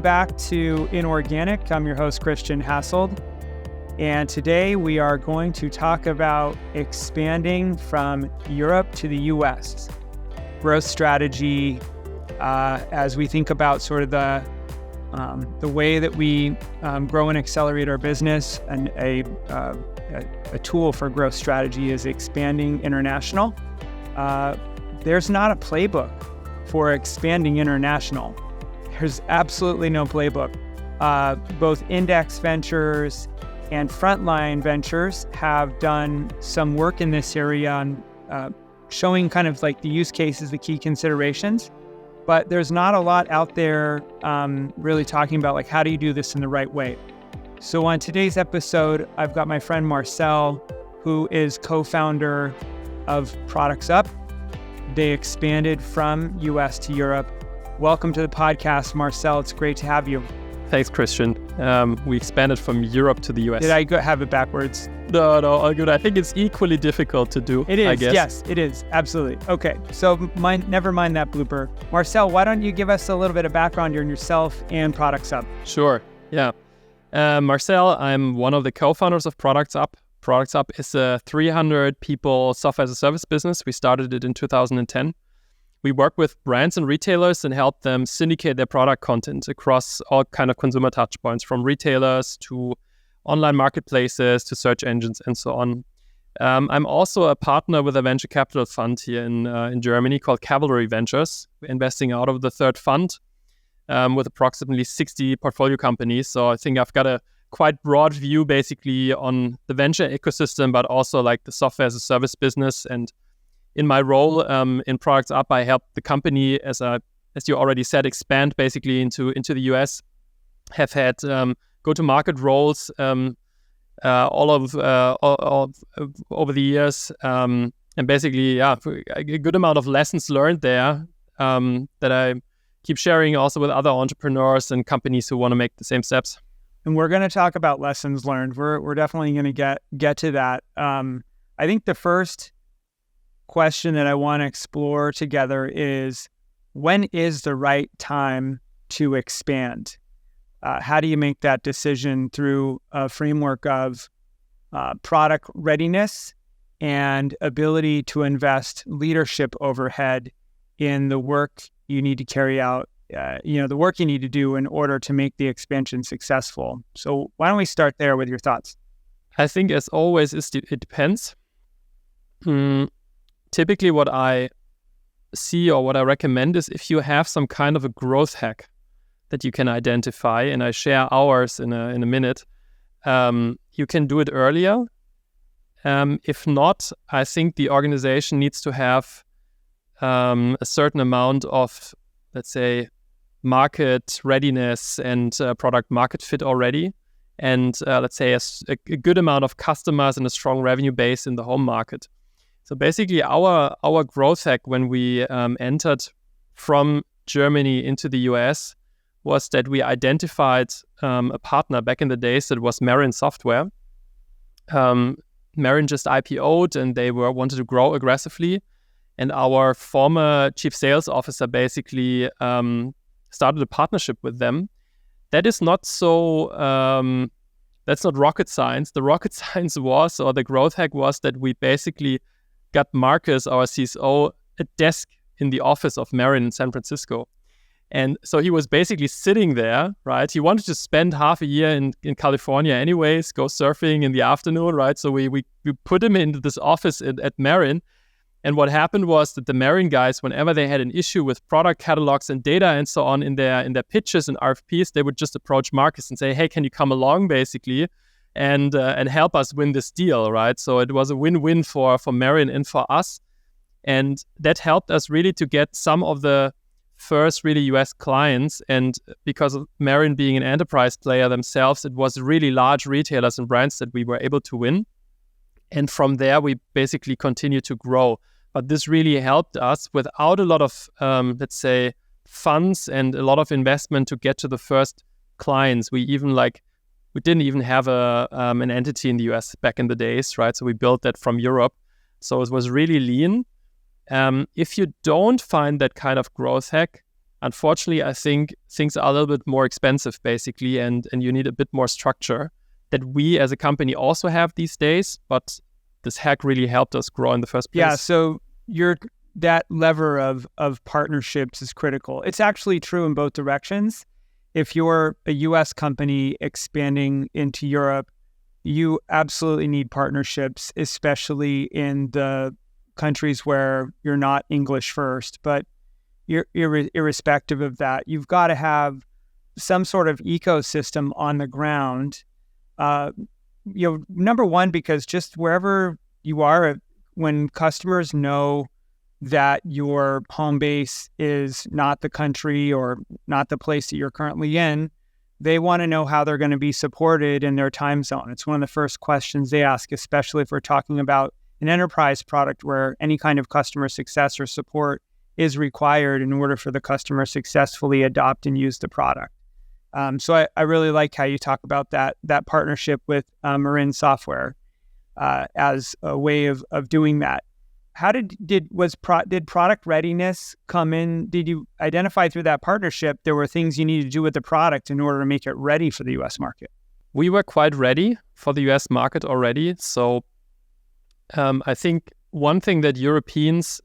back to Inorganic. I'm your host, Christian Hassold. And today we are going to talk about expanding from Europe to the US. Growth strategy, as we think about sort of the way that we grow and accelerate our business, and a tool for growth strategy is expanding international. There's not a playbook for expanding international. There's absolutely no playbook. Both Index Ventures and Frontline Ventures have done some work in this area on showing kind of like the use cases, the key considerations, but there's not a lot out there really talking about like how do you do this in the right way. So on today's episode, I've got my friend Marcel, who is co-founder of Productsup. They expanded from US to Europe. Welcome to the podcast, Marcel. It's great to have you. Thanks, Christian. We expanded from Europe to the US. Did I have it backwards? No, all good. I think it's equally difficult to do. It is, I guess. Yes, it is. Absolutely. Okay, so never mind that blooper. Marcel, why don't you give us a little bit of background on yourself and Productsup? Sure, yeah. Marcel, I'm one of the co-founders of Productsup. Productsup is a 300-people software as a service business. We started it in 2010. We work with brands and retailers and help them syndicate their product content across all kind of consumer touchpoints, from retailers to online marketplaces to search engines and so on. I'm also a partner with a venture capital fund here in Germany called Cavalry Ventures. We're investing out of the third fund with approximately 60 portfolio companies. So I think I've got a quite broad view basically on the venture ecosystem, but also like the software as a service business. And in my role in Productsup, I help the company, as you already said, expand basically into the US. Have had go-to-market roles all over the years, and basically, a good amount of lessons learned there that I keep sharing also with other entrepreneurs and companies who want to make the same steps. And we're going to talk about lessons learned. We're definitely going to get to that. I think the first question that I want to explore together is, when is the right time to expand? How do you make that decision through a framework of product readiness and ability to invest leadership overhead in the work you need to carry out, the work you need to do in order to make the expansion successful? So why don't we start there with your thoughts? I think, as always, it depends. Typically, what I see or what I recommend is if you have some kind of a growth hack that you can identify, and I share ours in a minute, you can do it earlier. If not, I think the organization needs to have a certain amount of, let's say, market readiness and product market fit already, and let's say a good amount of customers and a strong revenue base in the home market. So basically, our growth hack when we entered from Germany into the US was that we identified a partner back in the days that was Marin Software. Marin just IPO'd and they wanted to grow aggressively. And our former chief sales officer basically started a partnership with them. That is not so, that's not rocket science. The rocket science was, or the growth hack was, that we basically got Marcus, our CSO, a desk in the office of Marin in San Francisco. And so he was basically sitting there, right? He wanted to spend half a year in California anyways, go surfing in the afternoon, right? So we put him into this office at Marin. And what happened was that the Marin guys, whenever they had an issue with product catalogs and data and so on in their pitches and RFPs, they would just approach Marcus and say, hey, can you come along basically and help us win this deal, right? So it was a win-win for Marin and for us. And that helped us really to get some of the first really US clients. And because of Marin being an enterprise player themselves, it was really large retailers and brands that we were able to win. And from there, we basically continued to grow. But this really helped us without a lot of, let's say, funds and a lot of investment to get to the first clients. We didn't even have an entity in the US back in the days, right? So we built that from Europe. So it was really lean. If you don't find that kind of growth hack, Unfortunately, I think things are a little bit more expensive, basically, and you need a bit more structure that we as a company also have these days, but this hack really helped us grow in the first place. Yeah, so that lever of partnerships is critical. It's actually true in both directions. If you're a US company expanding into Europe, you absolutely need partnerships, especially in the countries where you're not English first. But irrespective of that, you've got to have some sort of ecosystem on the ground. Number one, because just wherever you are, when customers know that your home base is not the country or not the place that you're currently in, they want to know how they're going to be supported in their time zone. It's one of the first questions they ask, especially if we're talking about an enterprise product where any kind of customer success or support is required in order for the customer successfully adopt and use the product. So I really like how you talk about that partnership with Marin Software as a way of doing that. How did product readiness come in? Did you identify through that partnership there were things you needed to do with the product in order to make it ready for the US market? We were quite ready for the US market already. So I think one thing that Europeans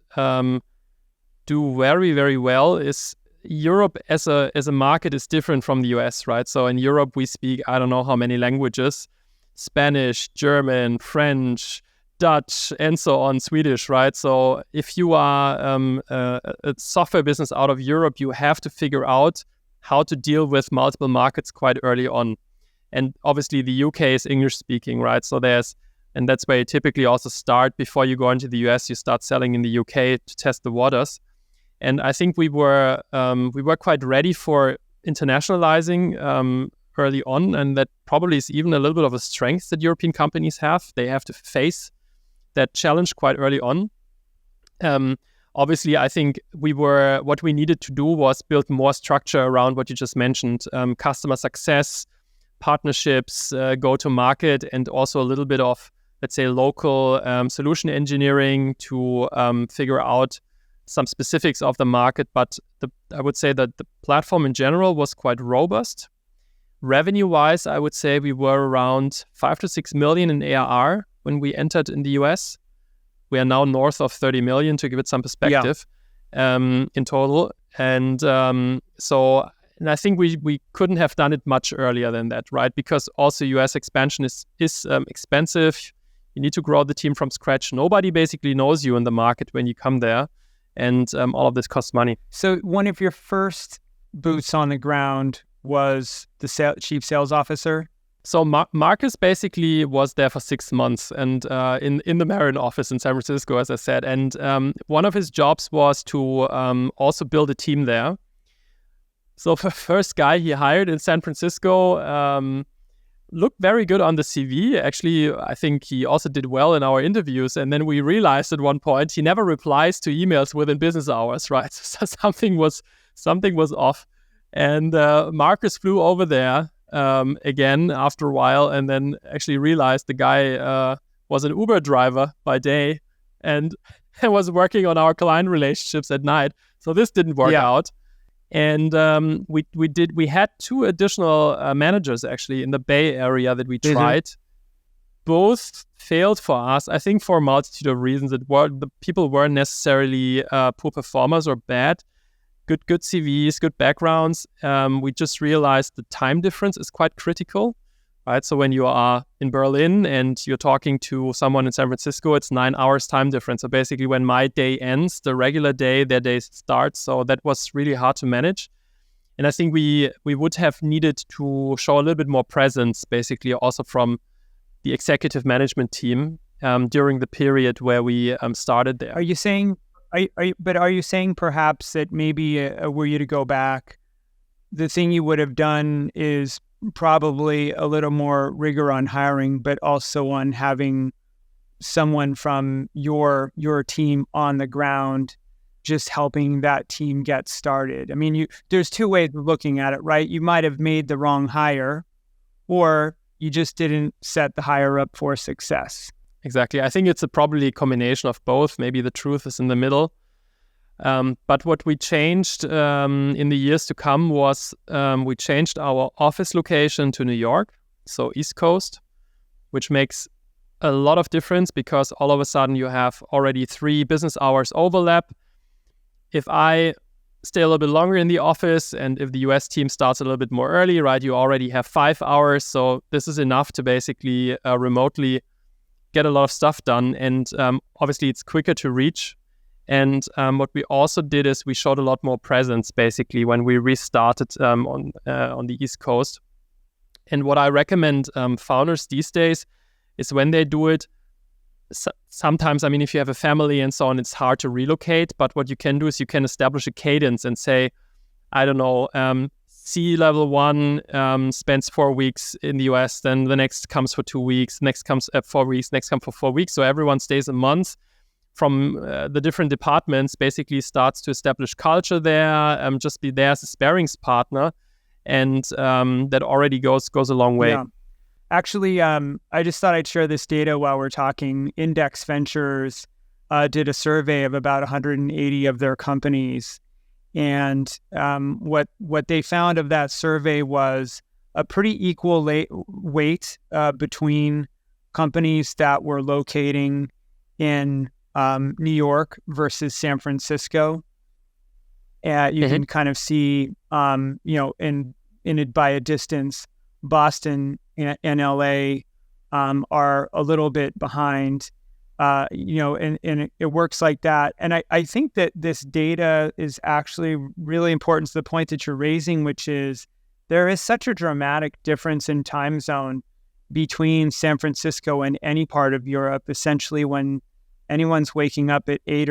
do very, very well is Europe as a market is different from the US, right? So in Europe, we speak, I don't know how many languages, Spanish, German, French, Dutch, and so on, Swedish, right? So if you are a software business out of Europe, you have to figure out how to deal with multiple markets quite early on. And obviously the UK is English speaking, right? So and that's where you typically also start before you go into the US, you start selling in the UK to test the waters. And I think we were quite ready for internationalizing early on, and that probably is even a little bit of a strength that European companies have. They have to face that challenge quite early on. Obviously, I think what we needed to do was build more structure around what you just mentioned, customer success, partnerships, go-to-market, and also a little bit of, let's say, local solution engineering to figure out some specifics of the market. But I would say that the platform in general was quite robust. Revenue-wise, I would say we were around 5 to 6 million in ARR when we entered in the US. We are now north of 30 million to give it some perspective in total. And I think we couldn't have done it much earlier than that, right? Because also US expansion is expensive. You need to grow the team from scratch. Nobody basically knows you in the market when you come there. And all of this costs money. So one of your first boots on the ground was the chief sales officer? So Marcus basically was there for 6 months and in the Marin office in San Francisco, as I said. And one of his jobs was to also build a team there. So the first guy he hired in San Francisco looked very good on the CV. Actually, I think he also did well in our interviews. And then we realized at one point he never replies to emails within business hours, right? So something was off. And Marcus flew over there again after a while, and then actually realized the guy was an Uber driver by day and was working on our client relationships at night. So this didn't work out. And we had 2 additional managers actually in the Bay Area that we tried. Both failed for us, I think, for a multitude of reasons. The people weren't necessarily poor performers or bad. Good CVs, good backgrounds. We just realized the time difference is quite critical, right? So when you are in Berlin and you're talking to someone in San Francisco, it's 9 hours time difference. So basically when my day ends, the regular day, their day starts. So that was really hard to manage. And I think we would have needed to show a little bit more presence, basically also from the executive management team during the period where we started there. Are you saying perhaps that maybe were you to go back, the thing you would have done is probably a little more rigor on hiring, but also on having someone from your team on the ground, just helping that team get started? I mean, there's 2 ways of looking at it, right? You might have made the wrong hire, or you just didn't set the hire up for success. Exactly. I think it's probably a combination of both. Maybe the truth is in the middle. But what we changed in the years to come was we changed our office location to New York, so East Coast, which makes a lot of difference because all of a sudden you have already 3 business hours overlap. If I stay a little bit longer in the office and if the US team starts a little bit more early, right, you already have 5 hours. So this is enough to basically remotely get a lot of stuff done. And obviously it's quicker to reach. And what we also did is we showed a lot more presence basically when we restarted on the East Coast. And what I recommend founders these days is when they do it, sometimes, I mean, if you have a family and so on, it's hard to relocate. But what you can do is you can establish a cadence and say, I don't know, C-level 1 spends 4 weeks in the US, then the next comes for 2 weeks, next comes 4 weeks, next comes for 4 weeks. So everyone stays a month from the different departments, basically starts to establish culture there, just be there as a sparings partner. And that already goes a long way. Yeah. Actually, I just thought I'd share this data while we're talking. Index Ventures did a survey of about 180 of their companies. And what they found of that survey was a pretty equal weight between companies that were locating in New York versus San Francisco. You can kind of see, in it by a distance, Boston and LA are a little bit behind, and it works like that. And I think that this data is actually really important to the point that you're raising, which is there is such a dramatic difference in time zone between San Francisco and any part of Europe. Essentially, when anyone's waking up at 8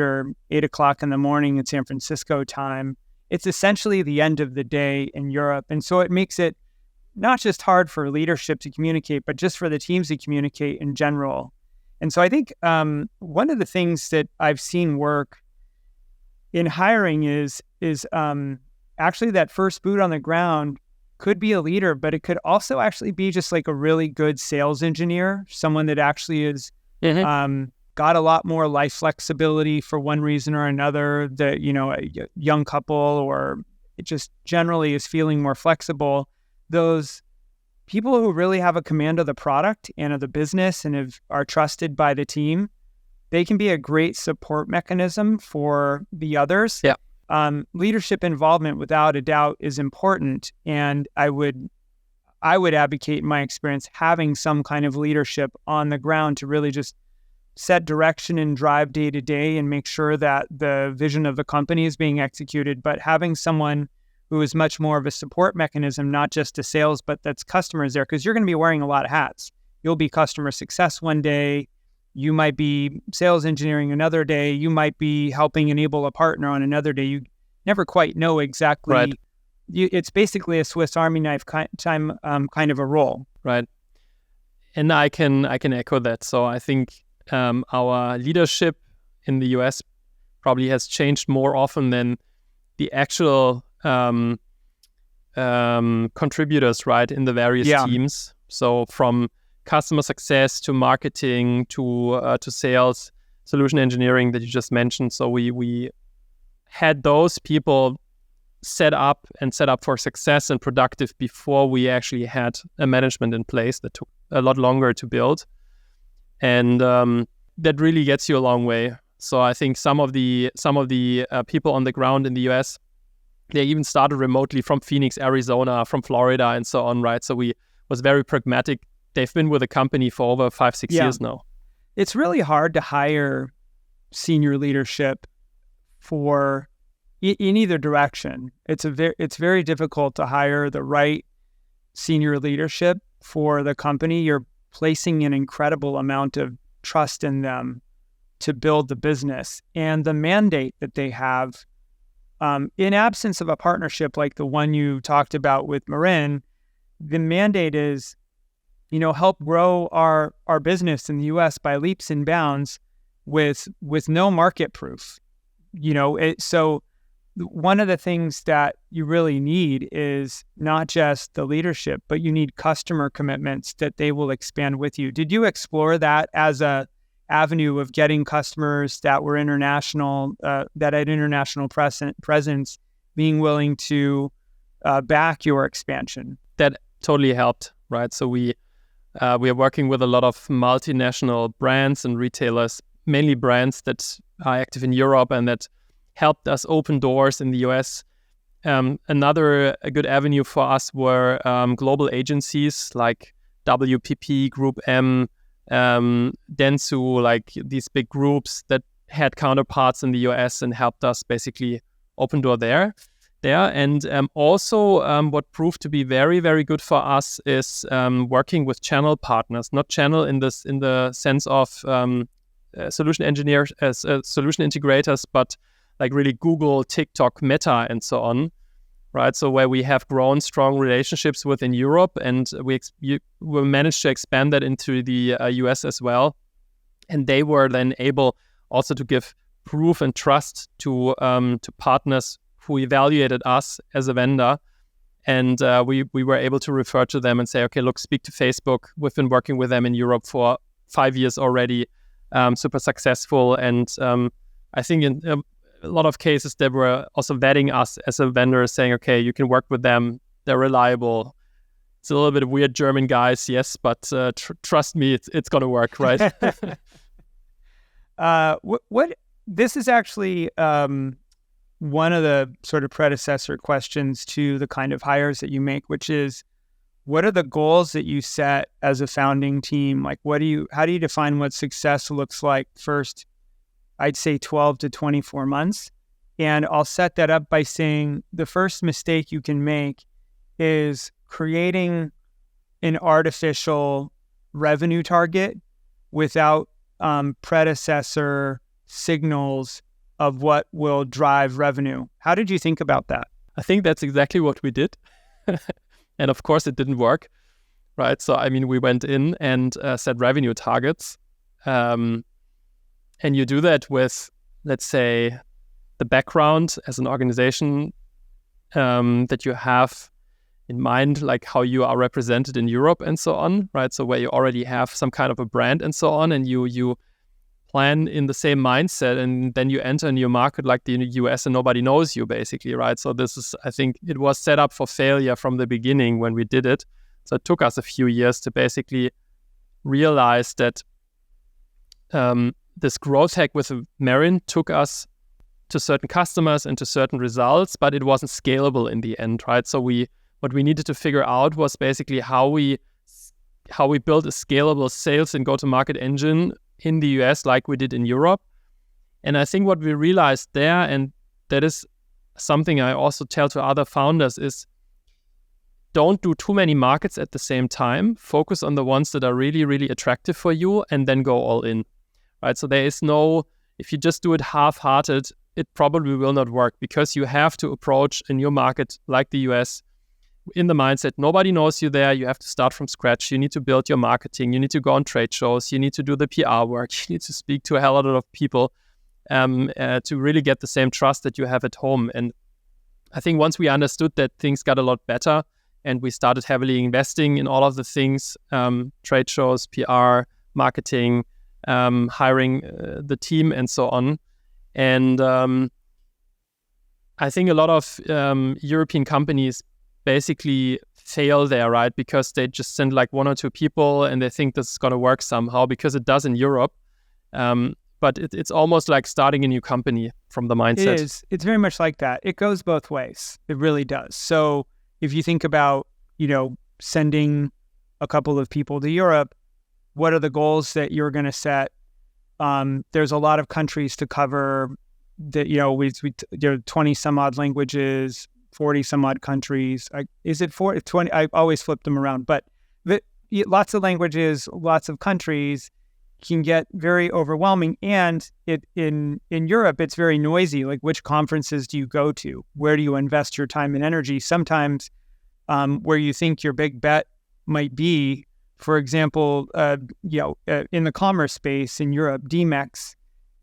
o'clock in the morning in San Francisco time, it's essentially the end of the day in Europe. And so it makes it not just hard for leadership to communicate, but just for the teams to communicate in general. And so I think one of the things that I've seen work in hiring is actually that first boot on the ground could be a leader, but it could also actually be just like a really good sales engineer, someone that actually is got a lot more life flexibility for one reason or another, that, a young couple, or it just generally is feeling more flexible. Those people who really have a command of the product and of the business and are trusted by the team, they can be a great support mechanism for the others. Yeah. Leadership involvement, without a doubt, is important. And I would advocate, in my experience, having some kind of leadership on the ground to really just set direction and drive day to day and make sure that the vision of the company is being executed. But having someone who is much more of a support mechanism, not just to sales, but that's customers there, because you're going to be wearing a lot of hats. You'll be customer success one day. You might be sales engineering another day. You might be helping enable a partner on another day. You never quite know exactly. Right. It's basically a Swiss Army knife kind of a role. Right. And I can echo that. So I think our leadership in the US probably has changed more often than the actual contributors, right, in the various teams. So from customer success to marketing to sales, solution engineering that you just mentioned. So we had those people set up for success and productive before we actually had a management in place that took a lot longer to build. And that really gets you a long way. So I think some of the people on the ground in the US, they even started remotely from Phoenix, Arizona, from Florida, and so on, right? So we was very pragmatic. They've been with the company for over 5-6 years now. It's really hard to hire senior leadership for in either direction. It's very difficult to hire the right senior leadership for the company. You're placing an incredible amount of trust in them to build the business, and the mandate that they have. In absence of a partnership like the one you talked about with Marin, the mandate is, help grow our business in the US by leaps and bounds with no market proof. So one of the things that you really need is not just the leadership, but you need customer commitments that they will expand with you. Did you explore that as a avenue of getting customers that were international, that had international presence, being willing to back your expansion? That totally helped, right? So we are working with a lot of multinational brands and retailers, mainly brands that are active in Europe and that helped us open doors in the US. Another good avenue for us were global agencies like WPP, Group M, Dentsu, like these big groups that had counterparts in the US and helped us basically open door there. And also what proved to be very, very good for us is working with channel partners, not channel in the sense of solution engineers as solution integrators, but like really Google, TikTok, Meta, and so on, right? So where we have grown strong relationships within Europe, and we managed to expand that into the US as well. And they were then able also to give proof and trust to partners who evaluated us as a vendor. And we were able to refer to them and say, okay, look, speak to Facebook. We've been working with them in Europe for 5 years already, super successful. And I think in a lot of cases, they were also vetting us as a vendor, saying, okay, you can work with them. They're reliable. It's a little bit weird German guys, yes, but trust me, it's going to work, right? This is actually one of the sort of predecessor questions to the kind of hires that you make, which is, what are the goals that you set as a founding team? Like, how do you define what success looks like first? I'd say 12 to 24 months. And I'll set that up by saying the first mistake you can make is creating an artificial revenue target without predecessor signals of what will drive revenue. How did you think about that? I think that's exactly what we did. And of course, it didn't work, right? So, I mean, we went in and set revenue targets. And you do that with, let's say, the background as an organization that you have in mind, like how you are represented in Europe and so on, right? So where you already have some kind of a brand and so on, and you plan in the same mindset, and then you enter a new market like the US and nobody knows you, basically, right? So this is, I think it was set up for failure from the beginning when we did it. So it took us a few years to basically realize that this growth hack with Marin took us to certain customers and to certain results, but it wasn't scalable in the end, right? So what we needed to figure out was basically how we build a scalable sales and go-to-market engine in the US like we did in Europe. And I think what we realized there, and that is something I also tell to other founders, is don't do too many markets at the same time. Focus on the ones that are really, really attractive for you and then go all in. Right, so there is if you just do it half-hearted, it probably will not work, because you have to approach a new market like the US in the mindset, nobody knows you there, you have to start from scratch, you need to build your marketing, you need to go on trade shows, you need to do the PR work, you need to speak to a hell of a lot of people to really get the same trust that you have at home. And I think once we understood that, things got a lot better, and we started heavily investing in all of the things, trade shows, PR, marketing, hiring the team and so on. And I think a lot of European companies basically fail there, right? Because they just send like 1 or 2 people and they think this is going to work somehow, because it does in Europe. But it's almost like starting a new company from the mindset. It is. It's very much like that. It goes both ways. It really does. So if you think about, sending a couple of people to Europe, what are the goals that you're going to set? There's a lot of countries to cover. That we 20 some odd languages, 40 some odd countries. Is it 20? I always flip them around, but lots of languages, lots of countries can get very overwhelming. And in Europe, it's very noisy. Like, which conferences do you go to? Where do you invest your time and energy? Sometimes where you think your big bet might be, for example, in the commerce space in Europe, DMEX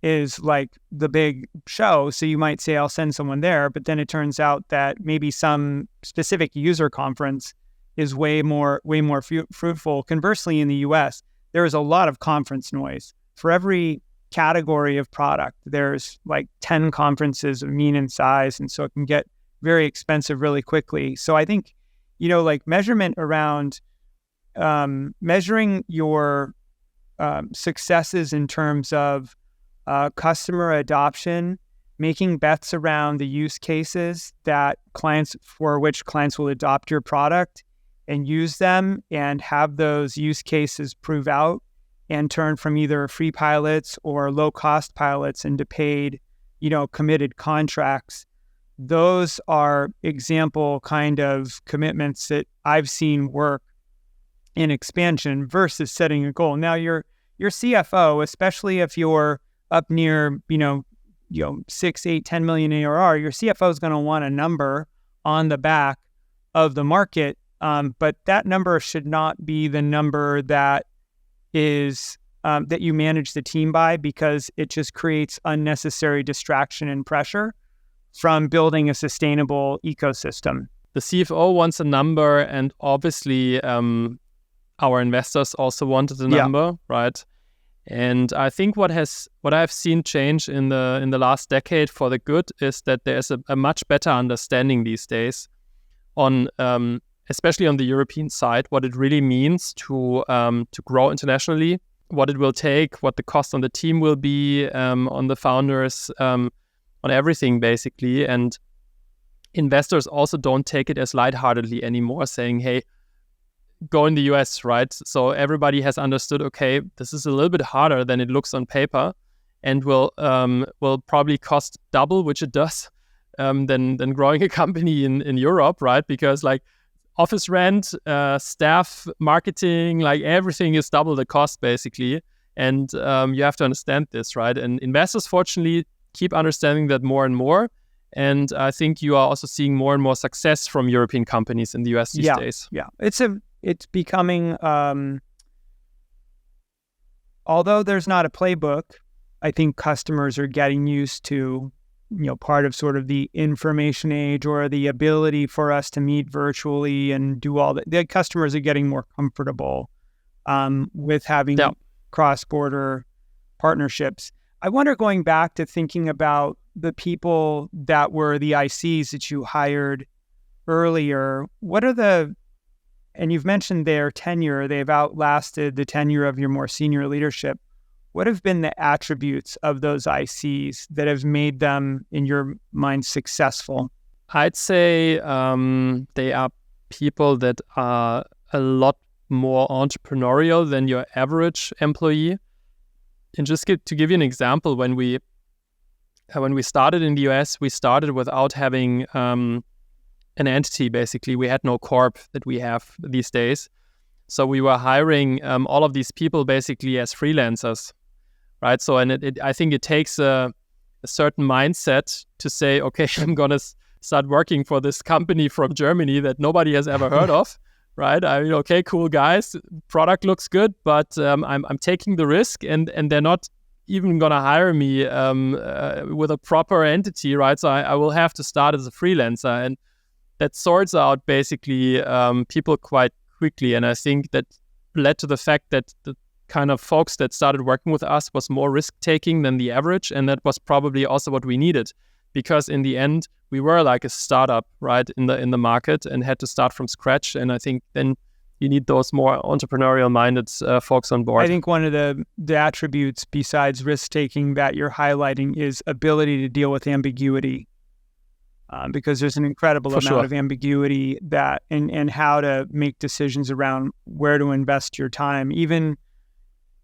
is like the big show. So you might say, I'll send someone there. But then it turns out that maybe some specific user conference is way more fruitful. Conversely, in the US, there is a lot of conference noise. for every category of product, there's like 10 conferences of mean and size. And so it can get very expensive really quickly. So I think, like measurement around measuring your successes in terms of customer adoption, making bets around the use cases for which clients will adopt your product and use them and have those use cases prove out and turn from either free pilots or low-cost pilots into paid, committed contracts. Those are example kind of commitments that I've seen work in expansion versus setting a goal. Now, your CFO, especially if you're up near, 6, 8, 10 million ARR, your CFO is going to want a number on the back of the market. But that number should not be the number that is that you manage the team by, because it just creates unnecessary distraction and pressure from building a sustainable ecosystem. The CFO wants a number, and obviously our investors also wanted a number, right? And I think what I've seen change in the last decade for the good is that there's a much better understanding these days on especially on the European side, what it really means to grow internationally, what it will take, what the cost on the team will be, on the founders, on everything basically. And investors also don't take it as lightheartedly anymore, saying, hey, go in the US, right? So everybody has understood, okay, this is a little bit harder than it looks on paper and will probably cost double, which it does, than growing a company in Europe, right? Because like office rent, staff, marketing, like everything is double the cost basically. And you have to understand this, right? And investors, fortunately, keep understanding that more and more. And I think you are also seeing more and more success from European companies in the US these days. Yeah, it's becoming, although there's not a playbook, I think customers are getting used to, part of sort of the information age or the ability for us to meet virtually and do all that. The customers are getting more comfortable with having cross-border partnerships. I wonder, going back to thinking about the people that were the ICs that you hired earlier, and you've mentioned their tenure, they've outlasted the tenure of your more senior leadership. What have been the attributes of those ICs that have made them, in your mind, successful? I'd say they are people that are a lot more entrepreneurial than your average employee. And just to give you an example, when we started in the US, we started without having an entity, basically. We had no corp that we have these days. So we were hiring all of these people basically as freelancers, right? So, and I think it takes a certain mindset to say, okay, I'm going to start working for this company from Germany that nobody has ever heard of, right? I mean, okay, cool guys, product looks good, but I'm taking the risk, and they're not even going to hire me with a proper entity, right? So I will have to start as a freelancer, and that sorts out basically people quite quickly. And I think that led to the fact that the kind of folks that started working with us was more risk-taking than the average, and that was probably also what we needed, because in the end we were like a startup, right, in the market, and had to start from scratch. And I think then you need those more entrepreneurial-minded folks on board. I think one of the attributes besides risk-taking that you're highlighting is ability to deal with ambiguity, because there's an incredible amount of ambiguity that and how to make decisions around where to invest your time.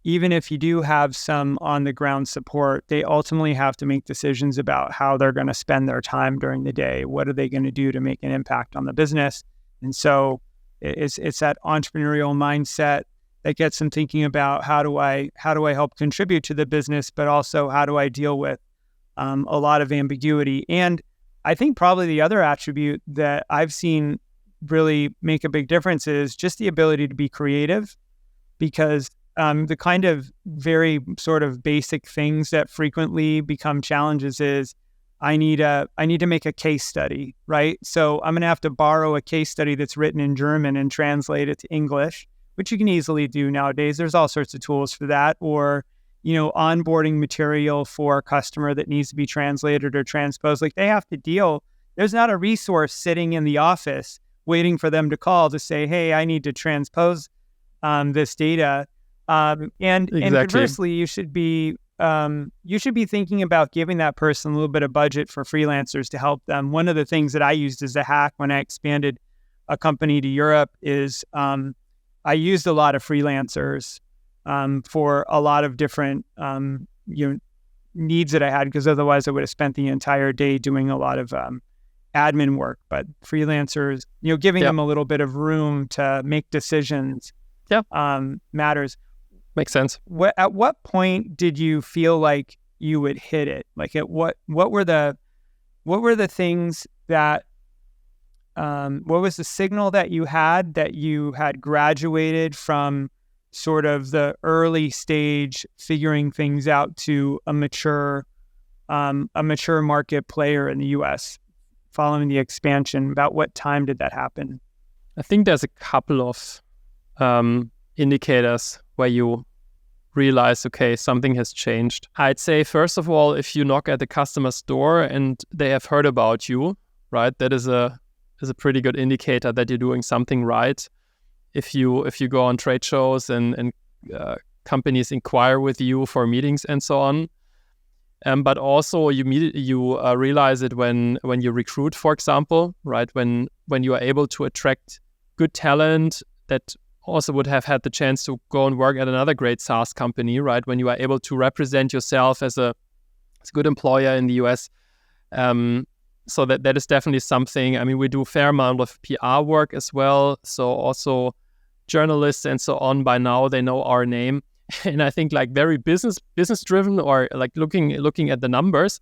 Even if you do have some on-the-ground support, they ultimately have to make decisions about how they're going to spend their time during the day. What are they going to do to make an impact on the business? And so it's that entrepreneurial mindset that gets them thinking about how do I help contribute to the business, but also how do I deal with a lot of ambiguity. And I think probably the other attribute that I've seen really make a big difference is just the ability to be creative, because the kind of very sort of basic things that frequently become challenges is I need to make a case study, right? So I'm going to have to borrow a case study that's written in German and translate it to English, which you can easily do nowadays. There's all sorts of tools for that. Or onboarding material for a customer that needs to be translated or transposed. Like they have to deal. There's not a resource sitting in the office waiting for them to call to say, hey, I need to transpose this data. And conversely, you should be thinking about giving that person a little bit of budget for freelancers to help them. One of the things that I used as a hack when I expanded a company to Europe is I used a lot of freelancers for a lot of different needs that I had, because otherwise I would have spent the entire day doing a lot of admin work. But freelancers, giving them a little bit of room to make decisions matters. Makes sense. At what point did you feel like you would hit it? Like at what were the things that what was the signal that you had graduated from sort of the early stage figuring things out to a mature market player in the US following the expansion? About what time did that happen? I think there's a couple of indicators where you realize, okay, something has changed. I'd say, first of all, if you knock at the customer's door and they have heard about you, right, that is a pretty good indicator that you're doing something right. If you go on trade shows and companies inquire with you for meetings and so on, but also you realize it when you recruit, for example, right, when you are able to attract good talent that also would have had the chance to go and work at another great SaaS company, right? When you are able to represent yourself as a good employer in the US. So that is definitely something. I mean, we do a fair amount of PR work as well. So also journalists and so on, by now they know our name. And I think like very business driven, or like looking at the numbers,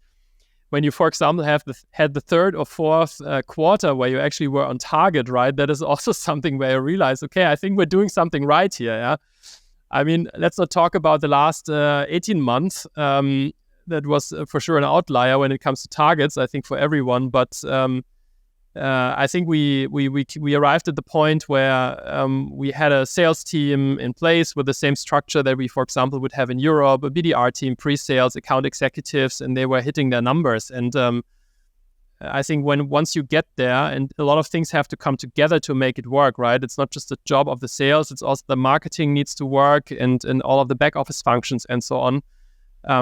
when you, for example, had the third or fourth quarter where you actually were on target, right? That is also something where you realize, okay, I think we're doing something right here. Yeah, I mean, let's not talk about the last 18 months. That was for sure an outlier when it comes to targets, I think, for everyone. But I think we arrived at the point where we had a sales team in place with the same structure that we, for example, would have in Europe, a BDR team, pre-sales, account executives, and they were hitting their numbers. And I think once you get there, and a lot of things have to come together to make it work, right? It's not just the job of the sales, it's also the marketing needs to work and all of the back office functions and so on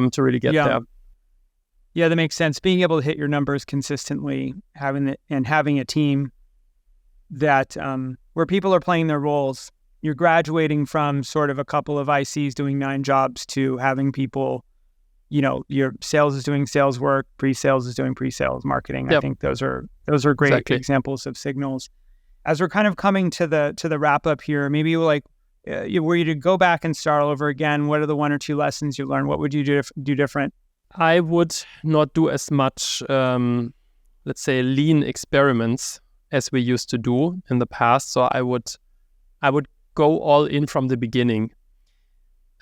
to really get there. Yeah, that makes sense. Being able to hit your numbers consistently, having a team that where people are playing their roles. You're graduating from sort of a couple of ICs doing 9 jobs to having people, your sales is doing sales work, pre-sales is doing pre-sales marketing. Yep. I think those are great examples of signals. As we're kind of coming to the wrap up here, maybe were you to go back and start all over again, what are the 1 or 2 lessons you learned? What would you do different? I would not do as much, let's say, lean experiments as we used to do in the past. So I would go all in from the beginning.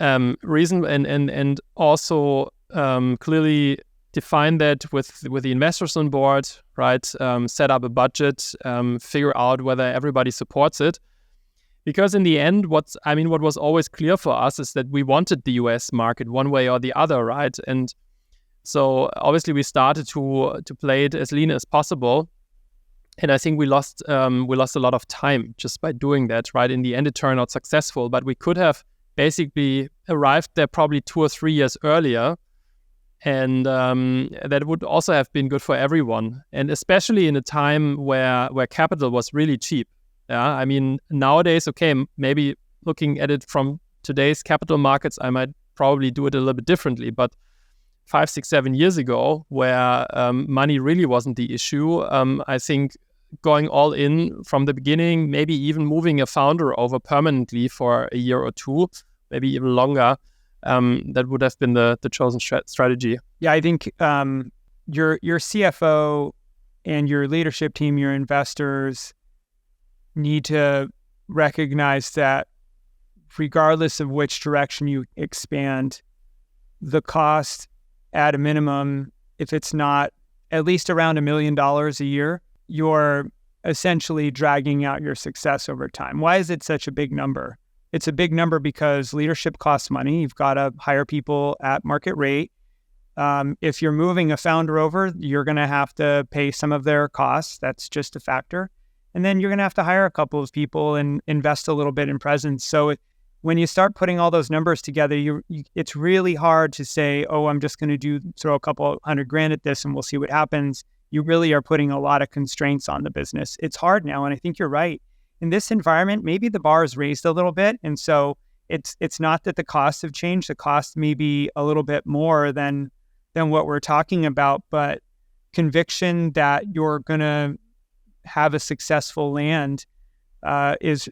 Reason and also clearly define that with the investors on board, right? Set up a budget, figure out whether everybody supports it. Because in the end, what was always clear for us is that we wanted the US market one way or the other, right? And so obviously we started to play it as lean as possible, and I think we lost a lot of time just by doing that. Right, in the end, it turned out successful, but we could have basically arrived there probably 2 or 3 years earlier, and that would also have been good for everyone, and especially in a time where capital was really cheap. Yeah, I mean nowadays, okay, maybe looking at it from today's capital markets, I might probably do it a little bit differently, but 5, 6, 7 years ago, where money really wasn't the issue, I think going all in from the beginning, maybe even moving a founder over permanently for a year or 2, maybe even longer, that would have been the chosen strategy. Yeah, I think your CFO and your leadership team, your investors, need to recognize that regardless of which direction you expand, the cost at a minimum, if it's not at least around $1 million a year, you're essentially dragging out your success over time. Why is it such a big number? it's a big number because leadership costs money. You've got to hire people at market rate. If you're moving a founder over, you're going to have to pay some of their costs. That's just a factor. And then you're going to have to hire a couple of people and invest a little bit in presence. So when you start putting all those numbers together, it's really hard to say, oh, I'm just going to throw a couple $100,000 at this and we'll see what happens. You really are putting a lot of constraints on the business. It's hard now. And I think you're right. In this environment, maybe the bar is raised a little bit. And so it's not that the costs have changed. The cost may be a little bit more than what we're talking about, but conviction that you're going to have a successful land is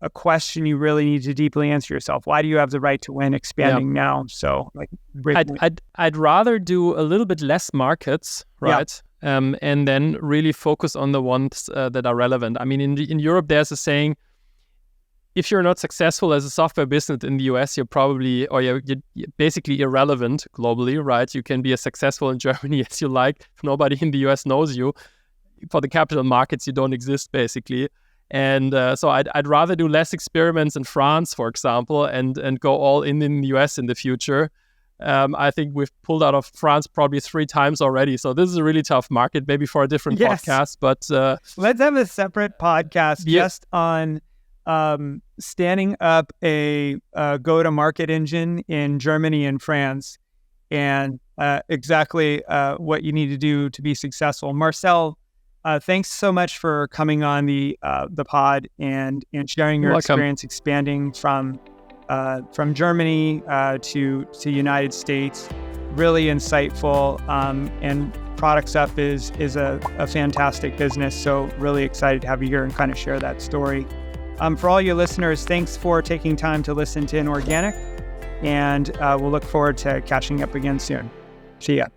a question you really need to deeply answer yourself. Why do you have the right to win expanding now? So I'd rather do a little bit less markets, right? Yeah. And then really focus on the ones that are relevant. I mean, in Europe, there's a saying, if you're not successful as a software business in the US, you're basically irrelevant globally, right? You can be as successful in Germany as you like. If nobody in the US knows you, for the capital markets, you don't exist basically. And so I'd rather do less experiments in France, for example, and go all in the US in the future. I think we've pulled out of France probably 3 times already. So this is a really tough market, maybe for a different podcast. But let's have a separate podcast just on standing up a go-to-market engine in Germany and France, and exactly what you need to do to be successful. Marcel, thanks so much for coming on the pod and sharing your experience expanding from Germany to United States. Really insightful, and Productsup is a fantastic business. So really excited to have you here and kind of share that story. For all your listeners, thanks for taking time to listen to Inorganic, and we'll look forward to catching up again soon. See ya.